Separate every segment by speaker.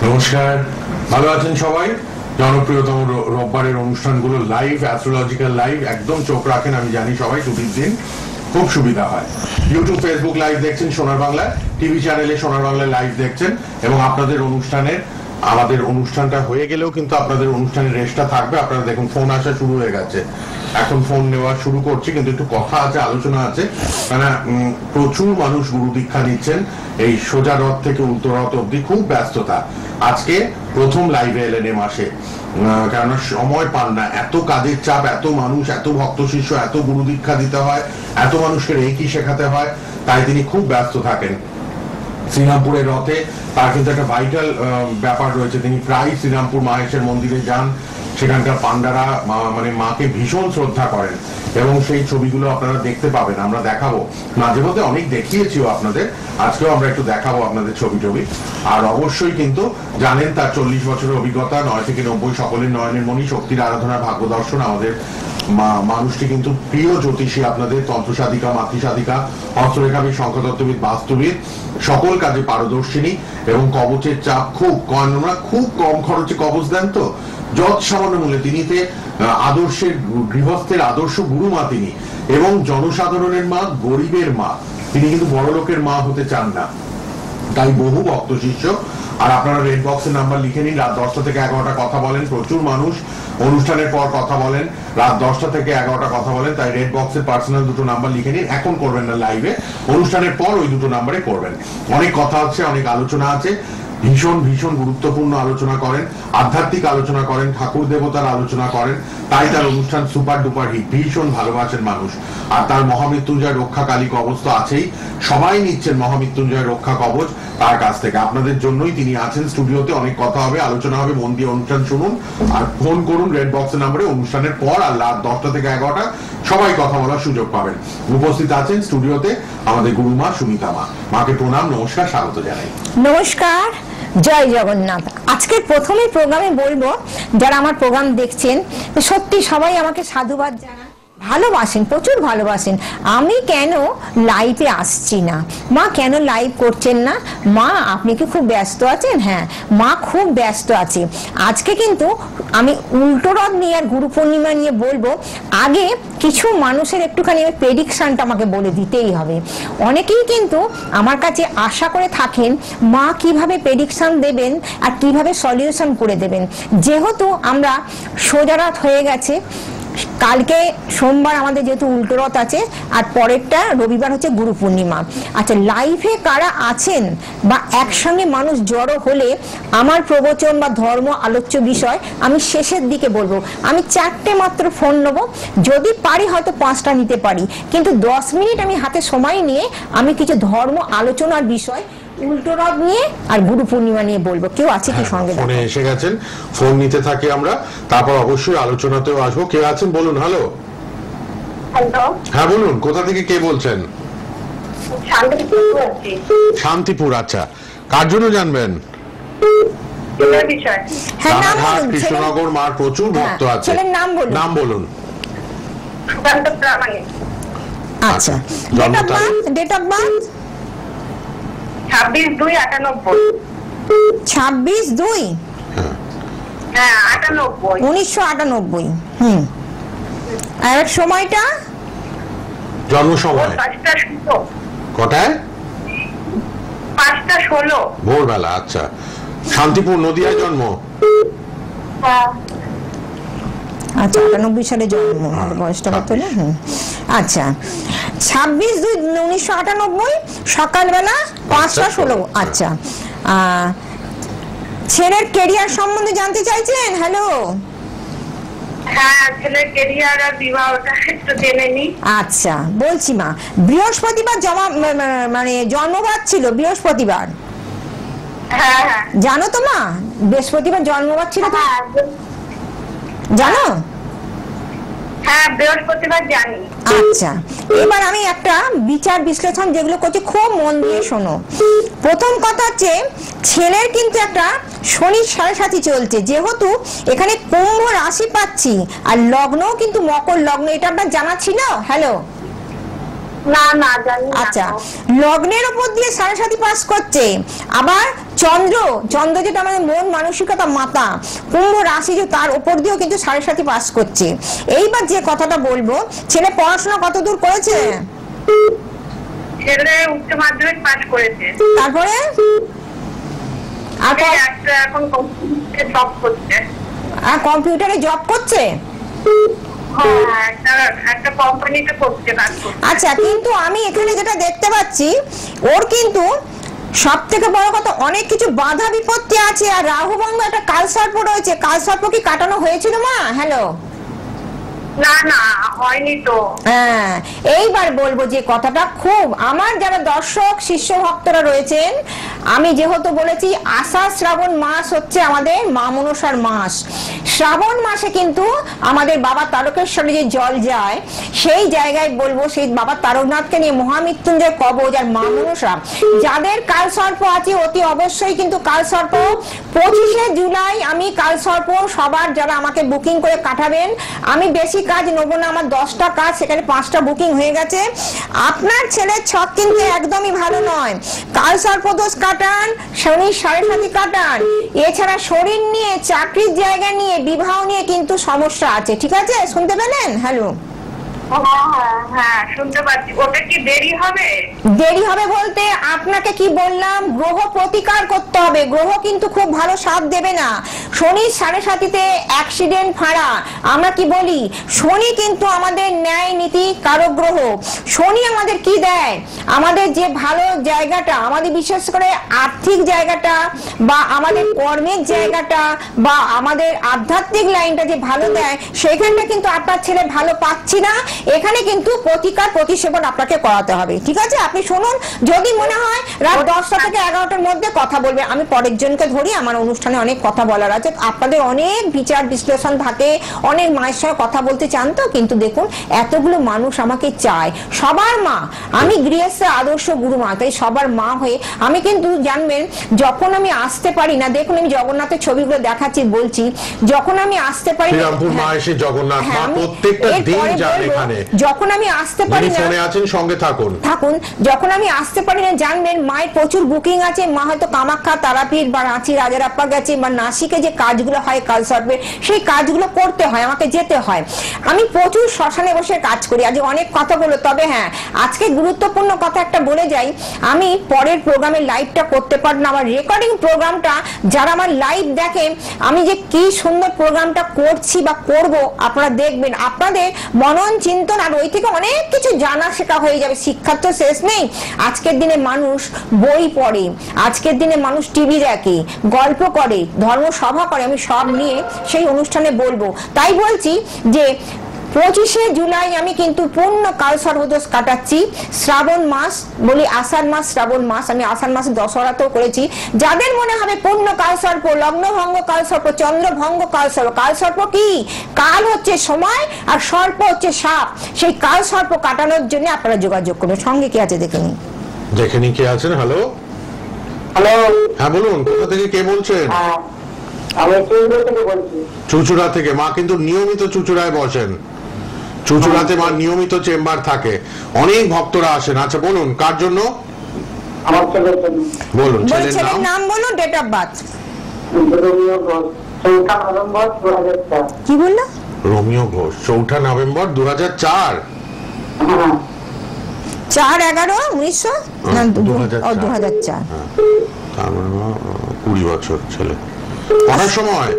Speaker 1: নমস্কার, ভালো আছেন সবাই? জনপ্রিয়তম রোববারের অনুষ্ঠানগুলো লাইভ, অ্যাস্ট্রোলজিক্যাল লাইভ, একদম চোখ রাখেন। আমি জানি সবাই ছুটির দিন খুব সুবিধা হয়। ইউটিউব, ফেসবুক লাইভ দেখছেন সোনার বাংলা, টিভি চ্যানেলে সোনার বাংলা লাইভ দেখছেন, এবং আপনাদের অনুষ্ঠানের আমাদের অনুষ্ঠানটা হয়ে গেলেও কিন্তু আপনাদের অনুষ্ঠানের রেস্টটা থাকবে। আপনারা দেখুন ফোন আসা শুরু হয়ে গেছে, এখন ফোন নেওয়া শুরু করছি, কিন্তু একটু কথা আছে, আলোচনা আছে। মানে প্রচুর মানুষ গুরু দীক্ষা নিচ্ছেন এই সোজা রথ থেকে উল্টো রথ অব্দি, খুব ব্যস্ততা। আজকে প্রথম লাইভে এলেন এ মাসে, কেননা সময় পান না, এত কাজের চাপ, এত মানুষ, এত ভক্ত শিষ্য, এত গুরু দীক্ষা দিতে হয়, এত মানুষকে রেকি শেখাতে হয়, তাই তিনি খুব ব্যস্ত থাকেন। শ্রীরামপুরের রথে তার কিন্তু একটা ভাইটাল ব্যাপার রয়েছে, তিনি প্রায় শ্রীরামপুর মাহেশের মন্দিরে যান, সেখানকার পান্ডারা মানে মাকে ভীষণ শ্রদ্ধা করেন, এবং সেই ছবিগুলো আপনারা দেখতে পাবেন, আমরা দেখাবো, মাঝে মধ্যে অনেক দেখিয়েছিও আপনাদের, আজকেও আমরা একটু দেখাবো আপনাদের ছবি। আর অবশ্যই কিন্তু জানেন তার 40 বছরের অভিজ্ঞতা, 9 থেকে 90 সকলের নয়নের মণি, শক্তির আরাধনা, ভাগ্য দর্শন। আমাদের মানুষটি কিন্তু প্রিয় জ্যোতিষী আপনাদের, তন্ত্র সাধিকা, মাতৃ সাধিকা, হস্তরেখাবিদ, সংখ্যাতত্ত্ববিদ, বাস্তুবিদ, সকল কাজে পারদর্শিনী, এবং কবচের চাপ খুব কম খরচে কবচ দেন, তো যত সামান্য মূল্যে। তিনি আদর্শের গৃহস্থের আদর্শ গুরু মা তিনি, এবং জনসাধারণের মা, গরিবের মা, তিনি কিন্তু বড় লোকের মা হতে চান না, তাই বহু ভক্ত শিষ্য। আর আপনারা রেড বক্সের নাম্বার লিখে নিন, রাত 10টা থেকে 11টা কথা বলেন, প্রচুর মানুষ অনুষ্ঠানের পর কথা বলেন, রাত 10টা থেকে 11টা কথা বলেন, তাই রেড বক্সের পার্সোনাল দুটো নাম্বার লিখে নিন। এখন করবেন না লাইভে, অনুষ্ঠানের পর ওই দুটো নাম্বারে করবেন। অনেক কথা আছে, অনেক আলোচনা আছে, ভীষণ ভীষণ গুরুত্বপূর্ণ আলোচনা করেন, আধ্যাত্মিক আলোচনা করেন, ঠাকুর দেবতার আলোচনা করেন, তাই তার অনুষ্ঠান সুপার ডুপার হিট, ভীষণ ভালোবাসেন মানুষ। আর তার মহামৃত্যুঞ্জয় রক্ষা কালী কবচ তো আছেই, সবাই নিচ্ছেন মহামৃত্যুঞ্জয় রক্ষা কবচ তার কাছ থেকে। আপনাদের জন্যই তিনি আছেন স্টুডিওতে, অনেক কথা হবে, আলোচনা হবে, মন দিয়ে অনুষ্ঠান শুনুন, আর ফোন করুন রেড বক্সের নাম্বারে অনুষ্ঠানের পর, আর রাত 10টা থেকে 11টা সবাই কথা বলার সুযোগ পাবেন। উপস্থিত আছেন স্টুডিওতে আমাদের গুরুমা সুমিতা মা। মাকে প্রণাম, নমস্কার, স্বাগত জানাই।
Speaker 2: নমস্কার, জয় জগন্নাথ। আজকের প্রথমে প্রোগ্রামে বলবো, যারা আমার প্রোগ্রাম দেখছেন, সত্যি সবাই আমাকে সাধুবাদ জানান, ভালোবাসেন, প্রচুর ভালোবাসেন। আমি কেন লাইভে আসছি না, মা কেন লাইভ করছেন না? মা আপনি কি খুব ব্যস্ত আছেন? হ্যাঁ মা, খুব ব্যস্ত আছে। আজকে কিন্তু আমি উল্টো রথ নিয়ে আর গুরু পূর্ণিমা নিয়ে বলবো। আগে কিছু মানুষের একটুখানি প্রেডিকশনটা আমাকে বলে দিতেই হবে। অনেকেই কিন্তু আমার কাছে আশা করে থাকেন মা কিভাবে প্রেডিকশন দেবেন আর কিভাবে সলিউশন করে দেবেন। যেহেতু আমরা সোজা রাত হয়ে গেছে, কালকে সোমবার আমাদের যেহেতু উল্টো রথ আছে, আর পরেরটা রবিবার হচ্ছে গুরু পূর্ণিমা। আচ্ছা, লাইভে কারা আছেন বা একসঙ্গে মানুষ জড়ো হলে আমার প্রবচন বা ধর্ম আলোচ্য বিষয় আমি শেষের দিকে বলবো। আমি 4টে মাত্র ফোন নেবো, যদি পারি হয়তো 5টা নিতে পারি, কিন্তু 10 মিনিট আমি হাতে সময় নিয়ে আমি কিছু ধর্ম আলোচনার বিষয় উল্টো রথ নিয়ে আর গুরু পূর্ণিমা নিয়ে বলবো। কেউ আছে কি সঙ্গে?
Speaker 1: ফোনে এসে গেছেন, ফোন নিতে থাকি আমরা, তারপর অবশ্যই আলোচনাতেও আসবো। কে আছেন বলুন? হ্যালো। হ্যাঁ বলুন, কোথা থেকে কে বলছেন? শান্তিপুর। আচ্ছা, কার জন্য জানবেন? কৃষ্ণনগর, মার প্রচুর ভক্ত আছে। নাম বলুন।
Speaker 2: আচ্ছা, ডেট অফ বার্থ
Speaker 3: 26/2/98।
Speaker 2: 26/2?
Speaker 3: হ্যাঁ 98।
Speaker 2: 1998। আর সময়টা?
Speaker 1: জন্ম সময়
Speaker 3: 5টা 16।
Speaker 1: কটায়?
Speaker 3: 5টা 16
Speaker 1: ভোরবেলা। আচ্ছা, শান্তিপুর, নদিয়ায় জন্ম?
Speaker 2: আচ্ছা, 98 সালে জন্ম, বয়সটা কত? আচ্ছা, 26/2/1998, সকালবেলা 5টা 16। আচ্ছা, ছেলের কেরিয়ার সম্বন্ধে জানতে চাইছেন? হ্যালো।
Speaker 3: হ্যাঁ, ছেলের কেরিয়ার আর বিবাহটা একটু জেনে নি।
Speaker 2: আচ্ছা, বলছি মা, বৃহস্পতিবার জন্মবার ছিল, বৃহস্পতিবার।
Speaker 3: হ্যাঁ,
Speaker 2: জানো তো মা, বৃহস্পতিবার জন্মবার ছিল তো? জানো?
Speaker 3: হ্যাঁ, বৃহস্পতিবার জানি।
Speaker 2: আচ্ছা, এবার আমি একটা বিচার বিশ্লেষণ যেগুলো করছি, খুব মন দিয়ে শোনো। প্রথম কথা হচ্ছে, ছেলের কিন্তু একটা শনি 7.5 চলছে, যেহেতু এখানে কুম্ভ রাশি পাচ্ছি আর লগ্নও কিন্তু মকর লগ্ন, এটা আপনার জানা ছিল? হ্যালো।
Speaker 3: না না জানি না।
Speaker 2: আচ্ছা, লগ্নের উপর দিয়ে সাড়ে সাথী পাস করছে, আবার চন্দ্র চন্দ্র যেটা আমাদের মন মানসিকতা মাতা, কুম্ভ রাশি যে তার উপর দিয়েও কিন্তু সাড়ে সাথী পাস করছে। এইবার যে কথাটা বলবো, ছেলে পড়াশোনা কতদূর করেছে?
Speaker 3: ছেলে উচ্চ মাধ্যমিক পাস করেছে।
Speaker 2: তারপরে আর
Speaker 3: একটা এখন কম্পিউটারে জব করছে।
Speaker 2: কম্পিউটারে জব করছে?
Speaker 3: হ্যাঁ, একটা কোম্পানিতে করছে, কাজ করছে।
Speaker 2: আচ্ছা, কিন্তু আমি এখানে যেটা দেখতে পাচ্ছি, ওর কিন্তু সব থেকে বড় কথা অনেক কিছু বাধা বিপত্তি আছে, আর রাহু ভঙ্গ একটা কালসর্প রয়েছে। কালসর্প কি কাটানো হয়েছিল মা? হ্যালো।
Speaker 3: না না হয়নি তো।
Speaker 2: হ্যাঁ, এইবার বলবো যে কথাটা, খুব আমার যারা দর্শক শিষ্য ভক্তরা রয়েছেন, আমি যেহেতু বলেছি আষাঢ় শ্রাবণ মাস হচ্ছে আমাদের মা মনসার মাস। শ্রাবণ মাসে কিন্তু আমাদের বাবা তারকেশ্বরে যে জল যায়, সেই জায়গায় বলবো সেই বাবা তারকনাথকে নিয়ে মহামৃত্যুঞ্জয় কবচ আর মা মনসা, যাদের কালসর্প আছে অতি অবশ্যই কিন্তু কালসর্প 25শে জুলাই আমি কালসর্প সবার যারা আমাকে বুকিং করে কাটাবেন, আমি বেশি কাজ নেবো না, আমার 10টা কাজ, সেখানে 5টা বুকিং হয়ে গেছে। আপনার ছেলের ছক কিন্তু একদমই ভালো নয়। কালসর্প দোষ কাটান, শনির সাড়ে সাথী কাটান, এছাড়া শরীর নিয়ে, চাকরির জায়গা নিয়ে, বিবাহ নিয়ে কিন্তু সমস্যা আছে। ঠিক আছে, শুনতে পেলেন? হ্যালো।
Speaker 3: হ্যাঁ শুনতে পাচ্ছি। ওটা কি দেরি হবে?
Speaker 2: দেরি হবে বলতে আপনাকে কি বললাম, গ্রহ প্রতিকার করতে হবে। গ্রহ কিন্তু খুব ভালো সাথ দেবে না। শনি সাড়ে সাথীতে অ্যাক্সিডেন্ট ফাঁড়া, আমরা কি বলি, শনি কিন্তু আমাদের ন্যায় নীতি কারক গ্রহ। শনি আমাদের কি দেয়, আমাদের যে ভালো জায়গাটা, আমাদের বিশেষ করে আর্থিক জায়গাটা বা আমাদের কর্মের জায়গাটা বা আমাদের আধ্যাত্মিক লাইনটা যে ভালো দেয়, সেখানটা কিন্তু আপনার ছেলে ভালো পাচ্ছি না। এখানে কিন্তু প্রতিকার প্রতিসেবন আপনাকে করাতে হবে। ঠিক আছে, আপনি শুনুন, যদি মনে হয় রাত 10টা থেকে 11টার মধ্যে কথা বলবে, আমি পরের জনকে ধরি, আমার অনুষ্ঠানে অনেক কথা বলার আছে, আপনাদের অনেক বিচার বিশ্লেষণ থাকে, অনেক মায়ের সঙ্গে কথা বলতে চান তো, কিন্তু দেখুন এতগুলো মানুষ আমাকে চায়, সবার মা, আমি গৃহস্থের আদর্শ গুরু মা, তাই সবার মা হয়ে আমি কিন্তু জানবেন, যখন আমি আসতে পারি না, দেখুন আমি জগন্নাথের ছবিগুলো দেখাচ্ছি, বলছি যখন আমি আসতে পারি না,
Speaker 1: শ্রীরামপুর মা এসে জগন্নাথ মা প্রত্যেকটা দিন যান এখানে,
Speaker 2: যখন আমি আসতে পারি না,
Speaker 1: ফোনে আছেন সঙ্গে থাকুন,
Speaker 2: যখন আমি আসতে পারি না, জানবেন মায়ের প্রচুর বুকিং আছে। মা হয়তো কামাখ্যা, তারাপীঠ বা রাঁচি রাজারাপ্পা গেছে, বা নাসিকে যে কাজগুলো হয় কালসর্পের, সেই কাজগুলো করতে হয়, আমাকে যেতে হয়। আমি প্রচুর শ্মশানে বসে কাজ করি। আজ অনেক কথা বলো, তবে হ্যাঁ আজকে গুরুত্বপূর্ণ কথা একটা বলে যাই, আমি পরের প্রোগ্রামে লাইভটা করতে পারব না, আমার রেকর্ডিং প্রোগ্রামটা যারা আমার লাইভ দেখেন, আমি যে কি সুন্দর প্রোগ্রামটা করছি বা করব, আপনারা দেখবেন, আপনাদের মনন চিন্তন আর ওই থেকে অনেক কিছু জানা শেখা হয়ে যাবে। শিক্ষার তো শেষ নেই। আজকের দিনে মানুষ বই পড়ে, আজকের দিনে মানুষ টিভি দেখে, গল্প করে, ধর্মসভা করে, আমি সব নিয়ে সেই অনুষ্ঠানে বলবো। তাই বলছি যে 25শে জুলাই আমি কিন্তু পূর্ণ কালসর্পদোষ কাটাচ্ছি। শ্রাবণ মাস বলি, আষাঢ় মাস শ্রাবণ মাস, আমি আষাঢ় মাসে দশহরাতেও করেছি। যাদের মনে হবে পূর্ণ কালসর্প, লগ্ন ভঙ্গ কালসর্প, চন্দ্র ভঙ্গ কালসর্প, কালসর্প কি, কাল হচ্ছে সময় আর সর্প হচ্ছে সাপ, সেই কালসর্প কাটানোর জন্য আপনারা যোগাযোগ করুন। সঙ্গে কি আছে দেখে নিন,
Speaker 1: দেখে নি কে আছেন। হ্যালো।
Speaker 4: হ্যালো।
Speaker 1: হ্যাঁ বলুন, কোথা থেকে কে বলছেন?
Speaker 4: আমি চুচুড়া থেকে বলছি।
Speaker 1: চুচুড়া থেকে। মা কিন্তু নিয়মিত চুচুড়ায় বসেন, চুচুড়াতে মা নিয়মিত চেম্বার থাকে, অনেক ভক্তরা আসেন। আচ্ছা বলুন, কার জন্য?
Speaker 4: আমার ছেলের জন্য।
Speaker 1: বলুন ছেলের
Speaker 2: ছেলের
Speaker 1: নাম।
Speaker 2: নাম বলুন, date of birth.
Speaker 4: Romeo Ghosh, 4 November 2004।
Speaker 2: কি বললো?
Speaker 1: Romeo Ghosh, 4 November 2004।
Speaker 2: 4/11/1900 না 2004।
Speaker 1: তার মানে 20 বছর ছেলে। কটার সময়?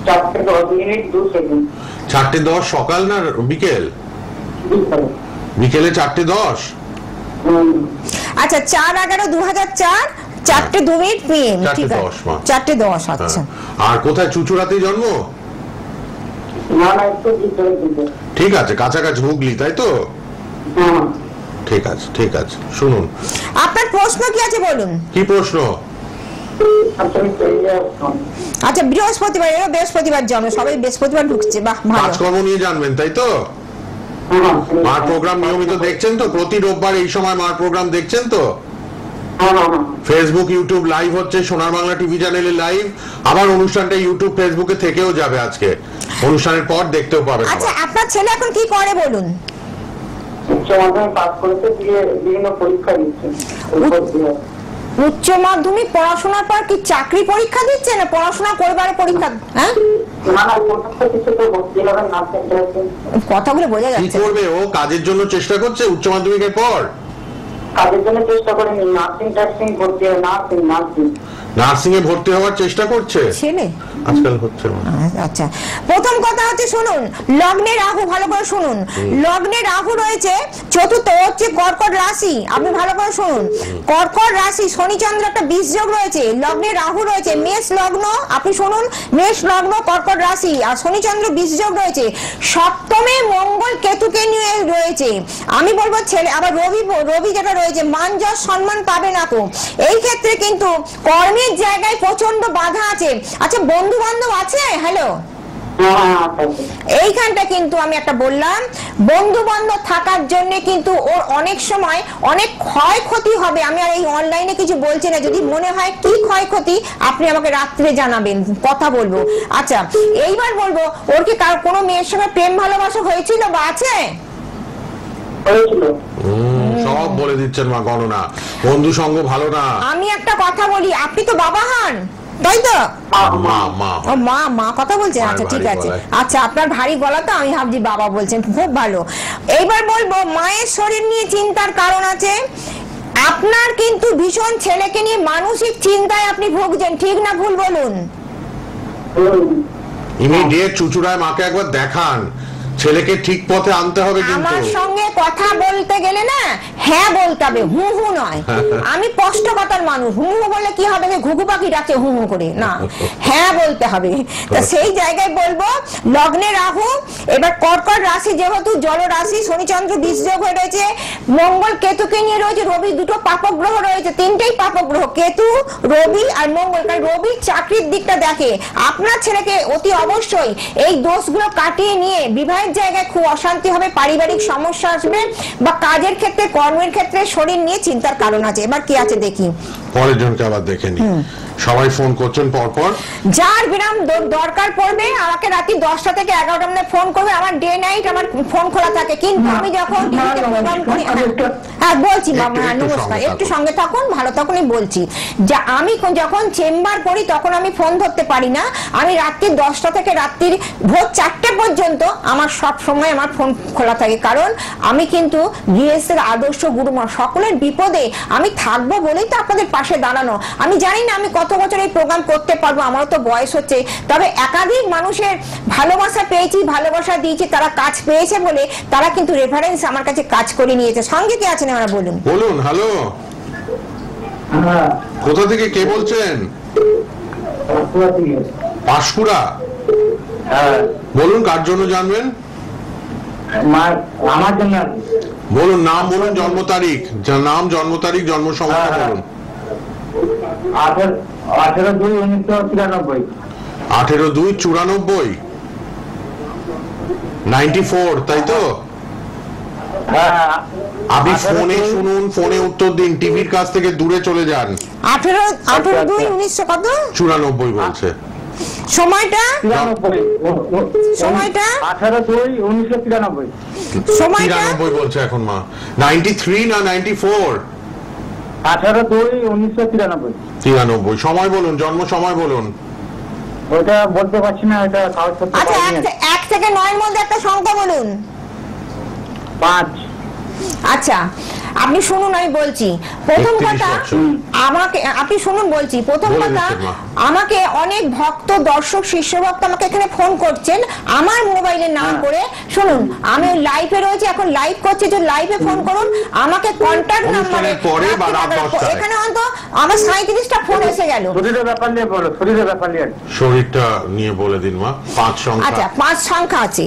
Speaker 4: 4:10:02
Speaker 1: 4:10 সকাল না বিকেল? বিকেলে 4:10।
Speaker 2: আচ্ছা, 4/11/2004, 4:02 PM। ঠিক আছে, 4:10। আচ্ছা,
Speaker 1: আর কোথায়? চুচুড়াতেই জন্ম?
Speaker 4: না না, একটু ভিতরে দিতে।
Speaker 1: ঠিক আছে, কাছাকাছি, হুগলি, তাই তো? ঠিক আছে, ঠিক আছে, শুনুন
Speaker 2: আপনার প্রশ্ন কি আছে বলুন।
Speaker 1: কি প্রশ্ন?
Speaker 2: আচ্ছা, বৃহস্পতিবার, এরও বৃহস্পতিবার জন্ম, সবাই বৃহস্পতিবার ঢুকছে, বাহ ভালো।
Speaker 1: কাজকর্ম নিয়ে জানবেন, তাই তো? মার প্রোগ্রাম নিয়মিত দেখছেন তো? প্রতি রোববার এই সময় মার প্রোগ্রাম দেখছেন তো? ফেসবুক ইউটিউব লাইভ হচ্ছে, সোনার বাংলা টিভি চ্যানেলে লাইভ, আবার অনুষ্ঠানটা ইউটিউব ফেসবুকে থেকেও যাবে, আজকে অনুষ্ঠানের পর দেখতেও পাবেন।
Speaker 2: আচ্ছা, আপনার ছেলে এখন কি করে বলুন।
Speaker 4: মাধ্যমিক পাস করেছে, দিয়ে বিভিন্ন পরীক্ষা দিচ্ছে।
Speaker 2: উচ্চ মাধ্যমিক পড়াশোনার পর কি চাকরি পরীক্ষা দিচ্ছে না পড়াশোনা করবার পরীক্ষা? হ্যাঁ,
Speaker 4: না না, কোথাও কিছু তো ভর্তি হবে না।
Speaker 2: কথাগুলো বোঝা
Speaker 1: কি
Speaker 2: যাচ্ছে।
Speaker 1: করবে ও? কাজের জন্য চেষ্টা করছে উচ্চ মাধ্যমিকের পর?
Speaker 4: কাজের জন্য চেষ্টা করেনি, নার্সিং টার্সিং ভর্তি হবে, নার্সিং
Speaker 1: নার্সিং এ ভর্তি হওয়ার চেষ্টা করছে।
Speaker 2: ছেলে
Speaker 1: আজকাল হচ্ছে না।
Speaker 2: আচ্ছা, প্রথম কথা হচ্ছে শুনুন, লগ্নে রাহু, ভালো করে শুনুন। লগ্নে রাহু রয়েছে, চতুর্থ হচ্ছে কর্কট রাশি। আপনি ভালো করে শুনুন, কর্কট রাশি, শনিচন্দ্র একটা বিষ যোগ রয়েছে, লগ্নে রাহু রয়েছে, মেষ লগ্ন, আপনি শুনুন, মেষ লগ্ন কর্কট রাশি, আর শনিচন্দ্র বিষ যোগ রয়েছে, সপ্তমে মঙ্গল কেতুকে নিয়ে রয়েছে। আমি বলবো ছেলে, আবার রবি যেটা রয়েছে, মান যশ সম্মান পাবে না কো। এই ক্ষেত্রে কিন্তু কর্মের জায়গায় প্রচন্ড বাধা আছে। আচ্ছা, বন্ধু বান্ধব আছে? হ্যালো, এইখানটা কিন্তু আমি একটা বললাম, বন্ধু বান্ধব থাকার জন্য কিন্তু ওর অনেক সময় অনেক ক্ষয়ক্ষতি হবে। আমি আর এই অনলাইনে কিছু বলছি না, যদি মনে হয় কি ক্ষয়ক্ষতি আপনি আমাকে রাত্রে জানাবেন, কথা বলবো। আচ্ছা, এইবার বলবো, ওর কি কোনো মেয়ের সঙ্গে প্রেম ভালোবাসা হয়েছিল বা আছে?
Speaker 1: সব বলে দিচ্ছেন মা, গণনা, বন্ধু সঙ্গ ভালো না।
Speaker 2: আমি একটা কথা বলি, আপনি তো বাবা হন, তাই তো? মা কথা বলছেন? আচ্ছা, ঠিক আছে। আচ্ছা, আপনার ভারী গলা তো, আমি ভাবছি বাবা বলছেন, খুব ভালো। এইবার বলবো, মায়ের শরীর নিয়ে চিন্তার কারণ আছে। আপনার কিন্তু ভীষণ ছেলেকে নিয়ে মানসিক চিন্তায় আপনি ভুগছেন, ঠিক না ভুল বলুন?
Speaker 1: ইমিডিয়েট চুচুড়ায় মাকে একবার দেখান, ছেলেকে ঠিক পথে আনতে হবে। কিন্তু
Speaker 2: আমার সঙ্গে কথা বলতে গেলে না হ্যাঁ বলতে হবে, হু হু নয়। আমি স্পষ্টকতার মানুষ, হু হু বলে কি হবে, ঘুঘু পাখি ডাকে হু হু করে না, হ্যাঁ বলতে হবে। তা সেই জায়গায় বলবো, লগ্নে রাহু, এবার কর্কট রাশি যেহেতু জল রাশি, শনিচন্দ্র বিষ যোগ হয়ে রয়েছে, মঙ্গল কেতুকে নিয়ে রয়েছে, রবি দুটো পাপক গ্রহ রয়েছে, তিনটেই পাপক গ্রহ, কেতু, রবি আর মঙ্গল। কারণ রবি চাকরির দিকটা দেখে। আপনার ছেলেকে অতি অবশ্যই এই দোষগুলো কাটিয়ে নিয়ে বিবাহের জায়গায় খুব অশান্তি হবে, পারিবারিক সমস্যা আসবে, বা কাজের ক্ষেত্রে কর্মের ক্ষেত্রে শরীর নিয়ে চিন্তার কারণ আছে। এবার কি আছে দেখি,
Speaker 1: পরের জনকে আবার দেখে নি। সবাই ফোন করছেন পরপর, যার
Speaker 2: বিরাম দরকার পড়বে আমাকে রাত্রি 10টা থেকে 11টা মানে ফোন করবে। আমার ডে নাইট আমার ফোন খোলা থাকে, কিন্তু আমি যখন প্রোগ্রাম করি, হ্যাঁ বলছি বাবা, নমস্কার, একটু সঙ্গে থাকুন, ভালো তখনই বলছি, যে আমি যখন চেম্বার করি তখন আমি ফোন ধরতে পারি না। আমি রাত্রি 10টা থেকে রাত্রির ভোর 4টে পর্যন্ত আমার সব সময় আমার ফোন খোলা থাকে, কারণ আমি কিন্তু গৃহস্থের আদর্শ গুরুমা, সকলের বিপদে আমি থাকবো বলেই তো আপনাদের পাশে দাঁড়ানো। আমি জানি না আমি কত বছর এই প্রোগ্রাম করতে পারবো, আমারও তো বয়স হচ্ছে, তবে একাধিক মানুষের ভালোবাসা পেয়েছি, ভালোবাসা দিয়েছি, তারা কাজ পেয়েছে বলে তারা কিন্তু রেফারেন্স আমার কাছে কাজ করে নিয়েছে। সঙ্গে কি আছেন আমরা বলুন?
Speaker 1: বলুন। হ্যালো, কোথা থেকে কে বলছেন? পাঁশকুড়া। বলুন, কার জন্য জানবেন?
Speaker 4: আমার জন্য।
Speaker 1: বলুন, নাম বলুন, জন্ম তারিখ, নাম, জন্ম তারিখ, জন্ম সময় বলুন।
Speaker 4: 18/2/1994।
Speaker 1: 18/2/94, 94, তাই তো? আপনি ফোনে শুনুন, ফোনে উত্তর দিন, টিভির কাছ থেকে দূরে চলে যান।
Speaker 2: 18/2/1994
Speaker 1: বলছে।
Speaker 2: সময়টা
Speaker 4: 18/2/1993।
Speaker 2: সময়টা
Speaker 1: 93 বলছে এখন মা। 93 না 94?
Speaker 4: 18/2/1993।
Speaker 1: 93। সময় বলুন, জন্ম সময় বলুন।
Speaker 4: ওটা বলতে পারছি না, এটা কাগজপত্র।
Speaker 2: আচ্ছা, 1 থেকে 9 এর মধ্যে একটা সংখ্যা বলুন।
Speaker 4: 5।
Speaker 2: আচ্ছা, আপনি শুনুন, আমি বলছি প্রথম কথা, আমাকে আপনি শুনুন বলছি, প্রথম কথা, আমাকে অনেক ভক্ত, দর্শক, শিষ্য ভক্ত আমাকে এখানে ফোন করছেন আমার মোবাইলে নাম করে। শুনুন, আমি লাইভে রয়েছে, এখন লাইভ করছি, যে লাইভে ফোন করুন আমাকে, কন্টাক্ট নাম্বারে এখানে অন্ত আমার 37টা ফোন এসে গেল।
Speaker 4: শরীরের ব্যাপার নিয়ে বলো, শরীরের ব্যাপার নিয়ে,
Speaker 1: শরীরটা নিয়ে বলে দিন মা। 5 সংখ্যা।
Speaker 2: আচ্ছা, 5 সংখ্যা আছে।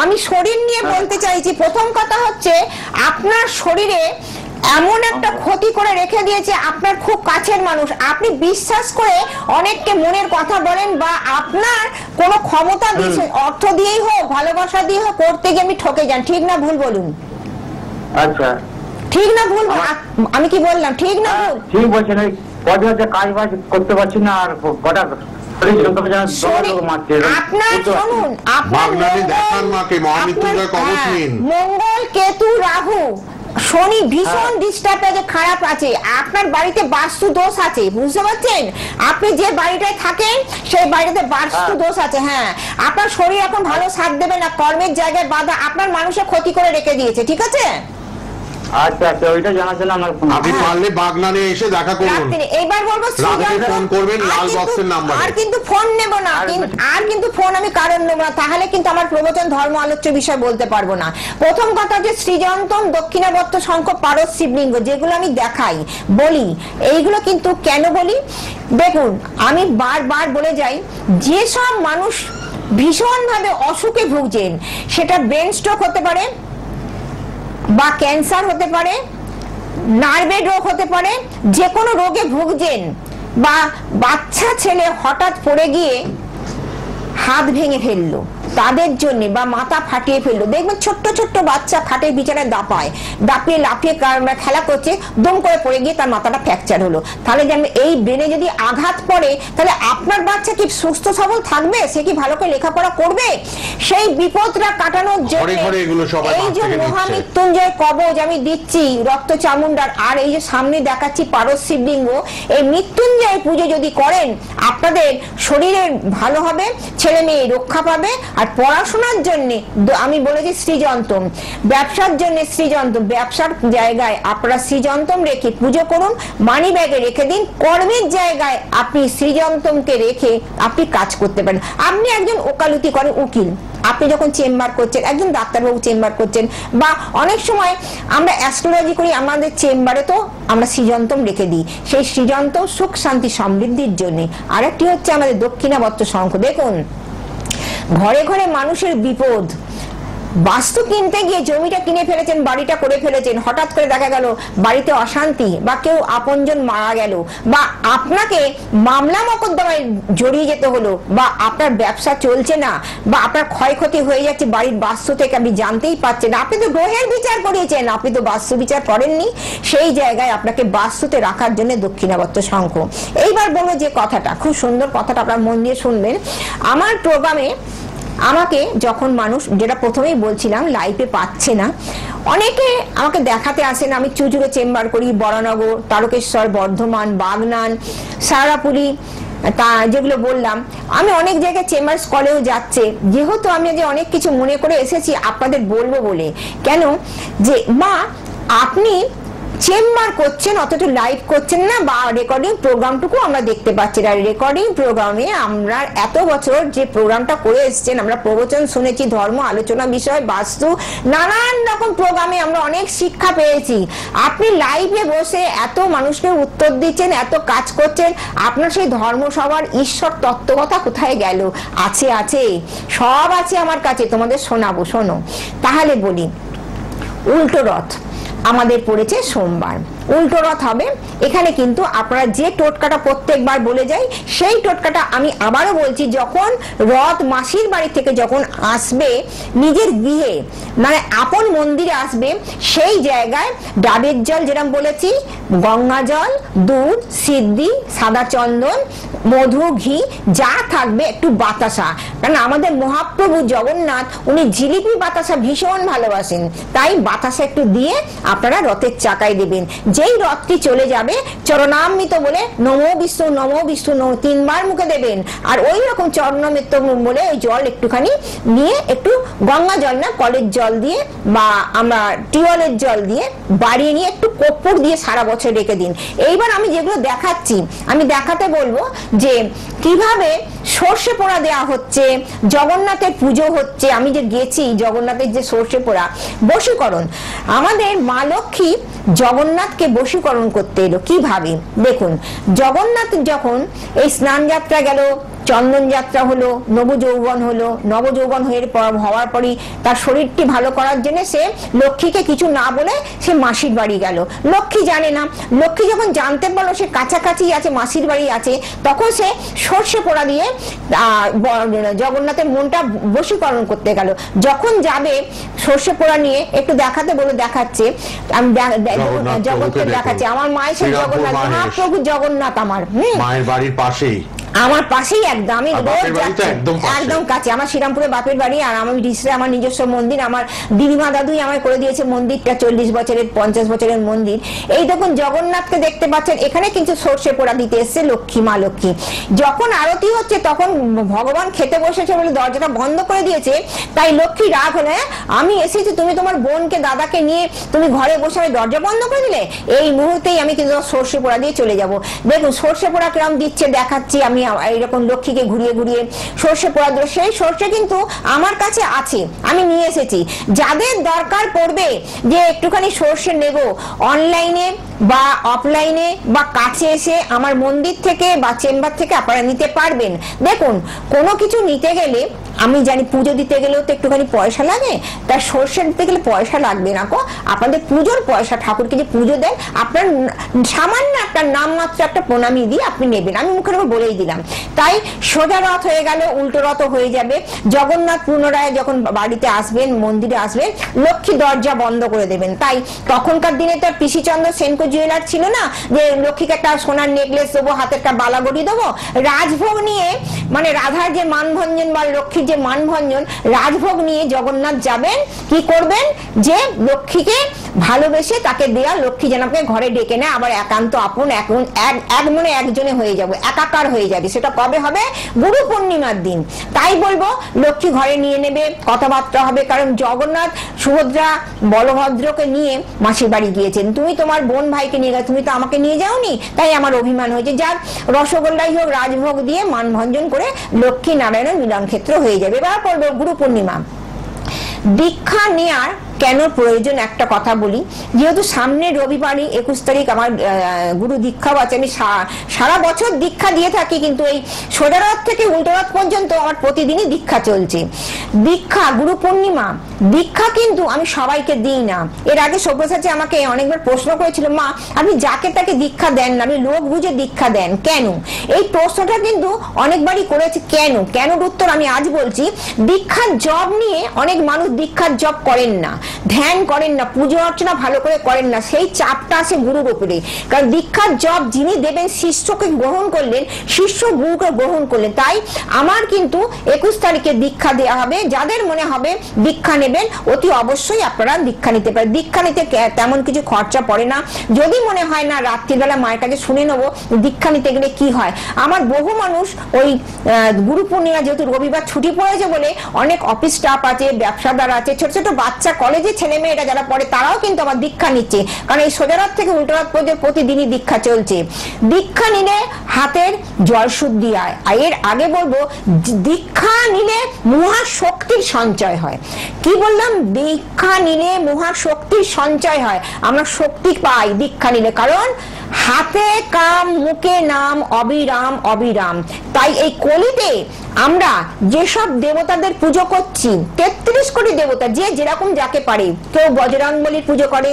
Speaker 2: আমি শরীর নিয়ে বলতে চাইছি, প্রথম কথা হচ্ছে আপনার শরীরে এমন একটা ক্ষতি করে রেখে দিয়েছে আপনার খুব কাছের মানুষ। আপনি বিশ্বাস করে অনেককে মনের কথা বলেন, বা আপনার কোনো ক্ষমতা দিয়ে, অর্থ দিয়েই হোক, ভালোবাসা দিয়ে হোক, করতে গিয়ে আমি ঠকে যান। ঠিক না ভুল বলুন?
Speaker 4: আচ্ছা,
Speaker 2: ঠিক না ভুল? আমি কি বললাম, ঠিক না ভুল?
Speaker 4: ঠিক বলছেন। পর্যায়ে কাজ বাজ করতে পারছি না, আর কটা
Speaker 2: আপনার শুনুন,
Speaker 1: বাগনানে দেখান মাকে, মহামৃত্যুঞ্জয় কবচ নিন।
Speaker 2: মঙ্গল, কেতু, রাহু, শনি ভীষণ ডিস্টার্ব আছে, খারাপ আছে। আপনার বাড়িতে বাস্তু দোষ আছে, বুঝতে পারছেন? আপনি যে বাড়িটায় থাকেন সেই বাড়িতে বাস্তু দোষ আছে। হ্যাঁ, আপনার শরীর এখন ভালো সাথ দেবে না, কর্মের জায়গায় বাধা, আপনার মানুষের ক্ষতি করে রেখে দিয়েছে, ঠিক আছে?
Speaker 4: আচ্ছা আচ্ছা, ওইটা জানার জন্য আমার ফোন।
Speaker 1: আপনি পারলে বাগনানে এসে দেখা করুন।
Speaker 2: এবার বলবো
Speaker 1: ফোন করবেন লাল বক্সের নাম্বারে।
Speaker 2: আর কিন্তু ফোন নেব না, আর কিন্তু ফোন আমি কারণ নেব না, তাহলে কিন্তু আমার প্রবচন ধর্ম আলোচ্য বিষয় বলতে পারবো না। প্রথম কথা যে শ্রীযন্তম, দক্ষিণাবর্ত শঙ্খ, পারদ শিবলিঙ্গ, যেগুলো আমি দেখাই বলি, এইগুলো কিন্তু কেন বলি দেখুন, আমি বারবার বলে যাই, যেসব মানুষ ভীষণভাবে অসুখে ভুগছেন, সেটা ব্রেন স্ট্রোক হতে পারে, বা ক্যান্সার হতে পারে, নার্ভের রোগ হতে পারে, যে কোনো রোগে ভুগছেন, বা বাচ্চা ছেলে হঠাৎ পড়ে গিয়ে হাত ভেঙে ফেললো তাদের জন্য, বা মাথা ফাটিয়ে ফেললো, দেখবেন ছোট্ট ছোট্ট বাচ্চা খাটের বিছানায় দাপিয়ে লাফিয়ে খেলা করছে, দম করে পড়ে গিয়ে তার মাথাটা ফ্র্যাকচার হলো। তাহলে জানবে এই ব্রেনে যদি আঘাত পড়ে, তাহলে আপনার বাচ্চা কি সুস্থ সবল থাকবে? সে কি ভালো করে লেখাপড়া করবে? সেই বিপদটা কাটানোর জন্য এই যে মহামৃত্যুঞ্জয় কবচ আমি দিচ্ছি রক্ত চামুন্ডার, আর এই যে সামনে দেখাচ্ছি পারদ শিবলিঙ্গ, এই মৃত্যুঞ্জয় পুজো যদি করেন, আপনাদের শরীরের ভালো হবে, ছেলে মেয়ে রক্ষা পাবে। আর পড়াশোনার জন্য আমি বলেছি শ্রীযন্তম, ব্যবসার জন্য শ্রীযন্তম, ব্যবসার জায়গায় আপনারা শ্রীযন্তম রেখে পুজো করুন, মানি ব্যাগে রেখে দিন, কর্মের জায়গায় আপনি শ্রীযন্তমকে রেখে আপনি কাজ করতে পারেন। আপনি একজন ওকালতি করেন, উকিল, আপনি যখন চেম্বার করছেন, একজন ডাক্তারবাবু চেম্বার করছেন, বা অনেক সময় আমরা অ্যাস্ট্রোলজি করি, আমাদের চেম্বারে তো আমরা শ্রীযন্তম রেখে দিই, সেই শ্রীযন্তম সুখ শান্তি সমৃদ্ধির জন্য। আরেকটি হচ্ছে আমাদের দক্ষিণাবর্ত শঙ্খ। দেখুন, ঘরে ঘরে মানুষের বিপদ, বাস্তু কিনতে গিয়ে জমিটা কিনে ফেলেছেন, বাড়িটা করে ফেলেছেন, হঠাৎ করে দেখা গেল বাড়িতে অশান্তি, বা কেউ আপনজন মারা গেল, বা আপনাকে মামলা মোকদ্দমায় জড়িয়ে যেতে হলো, বা আপনার ব্যবসা চলছে না, বা আপনার ক্ষয়ক্ষতি হয়ে যাচ্ছে বাড়ির বাস্তু থেকে, আপনি জানতেই পারছেন, আপনি তো গ্রহের বিচার করিয়েছেন, আপনি তো বাস্তু বিচার করেননি, সেই জায়গায় আপনাকে বাস্তুতে রাখার জন্য দক্ষিণাবর্ত শঙ্খ। এইবার বলবো যে কথাটা, খুব সুন্দর কথাটা, আপনার মন দিয়ে শুনবেন। আমার প্রোগ্রামে আমাকে যখন মানুষ, যেটা প্রথমেই বলছিলাম, লাইফে পাচ্ছে না, অনেকে আমাকে দেখাতে আসেন। আমি চুচুড়ো চেম্বার করি, বরানগর, তারকেশ্বর, বর্ধমান, বাগনান, সারাপুরি, তা যেগুলো বললাম, আমি অনেক জায়গায় চেম্বার কলেও যাচ্ছে। যেহেতু আমি যে অনেক কিছু মনে করে এসেছি আপনাদের বলবো বলে, কেন যে মা আপনি চেম্বার করছেন, অতটা লাইভ করছেন না, বা রেকর্ডিং প্রোগ্রামটুকু আমরা দেখতে পাচ্ছি। আর রেকর্ডিং প্রোগ্রামে আমরা এত বছর যে প্রোগ্রামটা করে এসেছেন, আমরা প্রবচন শুনেছি, ধর্ম আলোচনা বিষয়, বাস্তু, নানান রকম প্রোগ্রামে আমরা অনেক শিক্ষা পেয়েছি। আপনি লাইভে বসে এত মানুষকে উত্তর দিচ্ছেন, এত কাজ করছেন, আপনার সেই ধর্মসভার ঈশ্বর তত্ত্বকথা কোথায় গেল? আছে, আছে, সব আছে আমার কাছে, তোমাদের শোনাবো, শোনো। তাহলে বলি, উল্টো রথ আমাদের পড়েছে সোমবার, উল্টো রথ হবে। এখানে কিন্তু আপনারা যে টোটকাটা প্রত্যেকবার বলে যাই, সেই টোটকাটা আমি আবারও বলছি, যখন রথ মাসির বাড়ি থেকে যখন আসবে নিজের গৃহে, মানে আপন মন্দিরে আসবে, সেই জায়গায় ডাবের জল, যেরকম বলেছি, গঙ্গা জল, দুধ, সিদ্ধি, সাদা চন্দন, মধু, ঘি যা থাকবে, একটু বাতাসা, কারণ আমাদের মহাপ্রভু জগন্নাথ উনি জিলিপি বাতাসা ভীষণ ভালোবাসেন, তাই বাতাসা একটু দিয়ে আপনারা রথের চাকায় দেবেন। যেই রথটি চলে যাবে, চরণামৃত বলে নমো বিষ্ণু, নমো বিষ্ণু, নমো 3 বার মুখে দেবেন। আর ওই রকম চরণামৃত বলে ওই জল একটুখানি নিয়ে, একটু গঙ্গা জল না, কলের জল দিয়ে বা আমরা টিউবওয়েলের জল দিয়ে বাড়িয়ে নিয়ে একটু কর্পূর দিয়ে সারা বছর রেখে দিন। এইবার আমি যেগুলো দেখাচ্ছি, আমি দেখাতে বলবো যে কিভাবে সর্ষে পোড়া দেওয়া হচ্ছে, জগন্নাথের পুজো হচ্ছে। আমি যে গেছি জগন্নাথের যে সর্ষে পোড়া বশীকরণ, আমাদের মা লক্ষ্মী জগন্নাথকে বশীকরণ করতে এলো কিভাবে। দেখুন, জগন্নাথ যখন এই স্নান যাত্রা গেল, চন্দন যাত্রা হলো, নবযৌবন হলো, নবযৌবন হওয়ার পরই তার শরীরটি ভালো করার জন্য সে লক্ষ্মীকে কিছু না বলে সে মাসির বাড়ি গেল। লক্ষ্মী জানে না, লক্ষ্মী যখন জানতে পারলো সে কাছাকাছি আছে, মাসির বাড়ি আছে, তখন সে সর্ষে পোড়া দিয়ে জগন্নাথের মনটা বশীকরণ করতে গেল। যখন যাবে সর্ষে পোড়া নিয়ে একটু দেখাতে বলে দেখাচ্ছে, আমি জগৎকে দেখাচ্ছি। আমার মায়ের সেই জগন্নাথ, মহাপ্রভু জগন্নাথ আমার
Speaker 1: মায়ের বাড়ির পাশেই,
Speaker 2: আমার পাশেই একদম, আমি রোজ যাচ্ছি
Speaker 1: একদম
Speaker 2: কাছে। আমার শ্রীরামপুরে বাপের বাড়ি, আর আমি ডিসরে আমার নিজস্ব মন্দির, আমার দিদিমা দাদুই আমার করে দিয়েছে মন্দিরটা, 40 বছরের 50 বছরের মন্দির। এই দেখুন জগন্নাথকে দেখতে পাচ্ছেন, এখানে কিন্তু সর্ষে পোড়া দিতে এসছে লক্ষ্মী, মা লক্ষ্মী। যখন আরতি হচ্ছে তখন ভগবান খেতে বসেছে বলে দরজাটা বন্ধ করে দিয়েছে, তাই লক্ষ্মী রাগ হলে আমি এসেছি, তুমি তোমার বোনকে দাদাকে নিয়ে তুমি ঘরে বসে দরজা বন্ধ করে দিলে, এই মুহূর্তেই আমি কিন্তু সর্ষে পোড়া দিয়ে চলে যাব। দেখুন সর্ষে পোড়া কিরম দিচ্ছে দেখাচ্ছি আমি, এইরকম লক্ষ্মীকে ঘুরিয়ে ঘুরিয়ে সর্ষে পোড়া দেবো। সেই সর্ষে কিন্তু আমার কাছে আছে, আমি নিয়ে এসেছি। যাদের দরকার পড়বে যে একটুখানি সর্ষে নেব, অনলাইনে বা অফলাইনে বা কাছে এসে আমার মন্দির থেকে বা চেম্বার থেকে আপনারা নিতে পারবেন। দেখুন কোনো কিছু নিতে গেলে আমি জানি পুজো দিতে গেলেও তো একটুখানি পয়সা লাগে, তার সর্ষে দিতে গেলে পয়সা লাগবে না গো। আপনাদের পুজোর পয়সা, ঠাকুরকে যে পুজো দেন আপনার সামান্য একটা নামমাত্র একটা প্রণামী দিয়ে আপনি নেবেন, আমি মুখের উপর বলেই দিলাম। তাই সোজা রথ হয়ে গেল, উল্টো রথ হয়ে যাবে। জগন্নাথ পুনরায় যখন বাড়িতে আসবেন, মন্দিরে আসবেন, লক্ষ্মী দরজা বন্ধ করে দেবেন। তাই তখনকার দিনে তো পিসিচন্দ্র সেনকো জুয়েলার ছিল না যে লক্ষ্মীকে একটা সোনার নেকলেস দেবো, হাতে একটা বালাগড়ি দেবো। রাজভোগ নিয়ে, মানে রাধার যে মানভঞ্জন বা লক্ষ্মীর যে মানভঞ্জন, রাজভোগ নিয়ে জগন্নাথ যাবেন, কি করবেন যে লক্ষ্মীকে ভালোবেসে তাকে দেয়া, লক্ষ্মী যেন আপনাকে ঘরে ডেকে নেয়, আবার একান্ত আপন এক মনে একজনে হয়ে যাবে, একাকার হয়ে যাবে। সেটা কবে হবে? গুরু পূর্ণিমার দিন। তাই বলবো লক্ষ্মী ঘরে নিয়ে নেবে, কথাবার্তা হবে। কারণ জগন্নাথ সুভদ্রা বলভদ্রকে নিয়ে মাসির বাড়ি গিয়েছেন, তুমি তোমার বোন ভাইকে নিয়ে গেছো, তুমি তো আমাকে নিয়ে যাওনি, তাই আমার অভিমান হয়েছে। যার রসগোল্লাই হোক, রাজভোগ দিয়ে মানভঞ্জন করে লক্ষ্মী নারায়ণের মিলন ক্ষেত্র হয়ে যাবে। এবার পড়বো গুরু পূর্ণিমা। দীক্ষা নেয়ার কেন প্রয়োজন একটা কথা বলি। যেহেতু সামনে রবিবারই 21 তারিখ আমার গুরু দীক্ষাও আছে, আমি সারা বছর দীক্ষা দিয়ে থাকি, কিন্তু এই সোজা রথ থেকে উল্টো রথ পর্যন্ত আমার প্রতিদিনই দীক্ষা চলছে। দীক্ষা, গুরু পূর্ণিমা দীক্ষা কিন্তু আমি সবাইকে দিই না। এর আগে সব্যসাচী আমাকে অনেকবার প্রশ্ন করেছিল, মা আপনি যাকে তাকে দীক্ষা দেন না, আপনি লোক বুঝে দীক্ষা দেন কেন? এই প্রশ্নটা কিন্তু অনেকবারই করেছে। কেন উত্তর আমি আজ বলছি। দীক্ষার জব নিয়ে অনেক মানুষ দীক্ষার জব করেন না, ধ্যান করেন না, পুজো অর্চনা ভালো করে করেন না, সেই চাপটা আসে গুরুর উপরে। কারণ দীক্ষার জব যিনি দেবেন, শিষ্যকে গ্রহণ করলেন, শিষ্য গুরুকে গ্রহণ করলেন। তাই আমার কিন্তু 21 তারিখে দীক্ষা দেওয়া হবে। যাদের মনে হবে দীক্ষা নেবেন, অতি অবশ্যই আপনারা দীক্ষা নিতে পারেন। দীক্ষা নিতে তেমন কিছু খরচা পড়ে না। যদি মনে হয় না রাত্রিবেলা মায়ের কাছে শুনে নেবো দীক্ষা নিতে গেলে কি হয়, আমার বহু মানুষ ওই গুরু পূর্ণিমা যেহেতু রবিবার ছুটি পড়েছে বলে অনেক অফিস স্টাফ আছে, ব্যবসাদার আছে, ছোট ছোট বাচ্চা, কলেজে ছেলে মেয়েরা যারা পড়ে তারাও কিন্তু আমার দীক্ষা নিচ্ছে। কারণ এই সোজা রাত থেকে উল্টো রাত পর্যন্ত প্রতিদিনই দীক্ষা চলছে। দীক্ষা নিলে হাতের জল শুদ্ধি হয়। আর এর আগে বলবো দীক্ষা নিলে মহাশক্তির সঞ্চয় হয়। কি বললাম? দীক্ষা নিলে মহাশক্তির সঞ্চয় হয়, আমরা শক্তি পাই দীক্ষা নিলে। কারণ হাতে কাম, মুখে নাম, অবিরাম অবিরাম। তাই এই কলিতে আমরা যেসব দেবতাদের পুজো করছি, 33 কোটি দেবতা, যে যেরকম যাকে পারে, কেউ বজরংবলীর পুজো করে,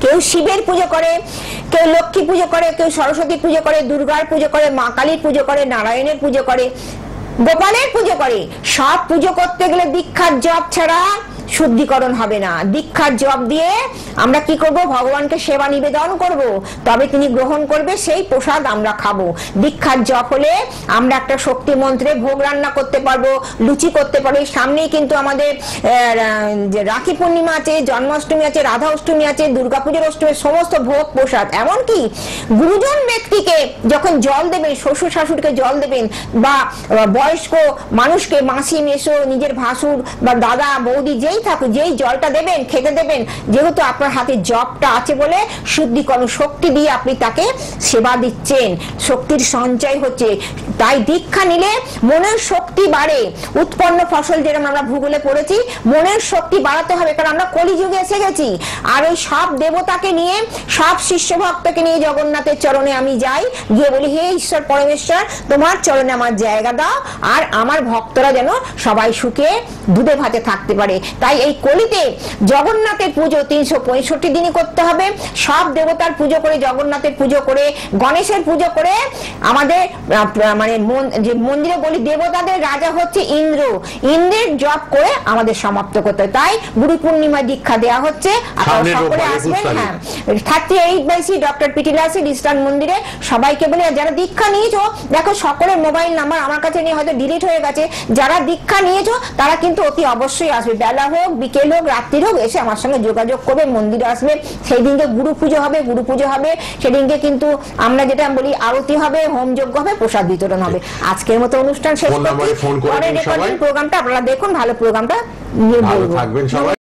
Speaker 2: কেউ শিবের পুজো করে, কেউ লক্ষ্মী পুজো করে, কেউ সরস্বতী পুজো করে, দুর্গার পুজো করে, মা কালীর পুজো করে, নারায়ণের পুজো করে, গোপালের পুজো করে। সব পুজো করতে গেলে দীক্ষার জপ ছাড়া শুদ্ধিকরণ হবে না। দীক্ষার জপ দিয়ে আমরা কি করব? ভগবানকে সেবা নিবেদন করব, তবে তিনি গ্রহণ করবে, সেই প্রসাদ আমরা খাবো। দীক্ষার জপ হলে আমরা একটা শক্তি মন্ত্রে ভোগ রান্না করতে পারবো, লুচি করতে পারবো। সামনেই কিন্তু আমাদের রাখি পূর্ণিমা আছে, জন্মাষ্টমী আছে, রাধা অষ্টমী আছে, দুর্গাপুজোর অষ্টমী, সমস্ত ভোগ প্রসাদ। এমনকি গুরুজন ব্যক্তিকে যখন জল দেবেন, শ্বশুর শাশুড়িকে জল দেবেন, বা বয়স্ক মানুষকে, মাসি মেসো, নিজের ভাসুর বা দাদা বৌদি যেই থাকুক, যেই জলটা দেবেন, খেতে দেবেন, যেহেতু আপনার হাতে জপটা আছে বলে শুদ্ধিকরণ শক্তি দিয়ে আপনি তাকে সেবা দিচ্ছেন, শক্তির সঞ্চয় হচ্ছে। তাই দীক্ষা নিলে মনের শক্তি বাড়ে। উৎপন্ন ফসল যেরকম আমরা ভূগোলে পড়েছি, মনের শক্তি বাড়াতে হবে, কারণ আমরা কলিযুগে এসে গেছি। আর ওই সব দেবতাকে নিয়ে, সব শিষ্য ভক্তকে নিয়ে জগন্নাথের চরণে আমি যাই, গিয়ে বলি, হে ঈশ্বর পরমেশ্বর, তোমার চরণে আমার জায়গা দাও, আর আমার ভক্তরা যেন সবাই সুখে দুধে ভাতে থাকতে পারে। তাই তাই এই কলিতে জগন্নাথের পুজো 365 দিনই করতে হবে। সব দেবতার পুজো করে, জগন্নাথের পুজো করে, গণেশের পুজো করে, আমাদের মানে যে মন্দিরে বলি দেবতাদের রাজা হচ্ছে ইন্দ্র, ইন্দ্রের জপ করে আমাদের সমাপ্ত করতে হয়। তাই গুরু পূর্ণিমা দীক্ষা দেওয়া হচ্ছে, আপনারা সকলে আসবেন। হ্যাঁ, 38/C ডক্টর পিটিলাসি ইস্টার্ন মন্দিরে সবাইকে বলে, যারা দীক্ষা নিয়েছো দেখো সকলের মোবাইল নাম্বার আমার কাছে নিয়ে হয়তো ডিলিট হয়ে গেছে, যারা দীক্ষা নিয়েছো তারা কিন্তু অতি অবশ্যই আসবে, বেলা হোক বিকেল হোক রাত্রি হোক, এসে আমার সঙ্গে যোগাযোগ করবে, মন্দিরে আসবে। সেই দিনকে গুরু পুজো হবে, সেদিনকে কিন্তু আমরা যেটা বলি আরতি হবে, হোম যজ্ঞ হবে, প্রসাদ বিতরণ হবে। আজকের মতো অনুষ্ঠান শেষ করছি, পরে রেকর্ডিং প্রোগ্রামটা আপনারা দেখুন, ভালো প্রোগ্রামটা নিয়ে বলবো।
Speaker 1: থাকবেন সবাই।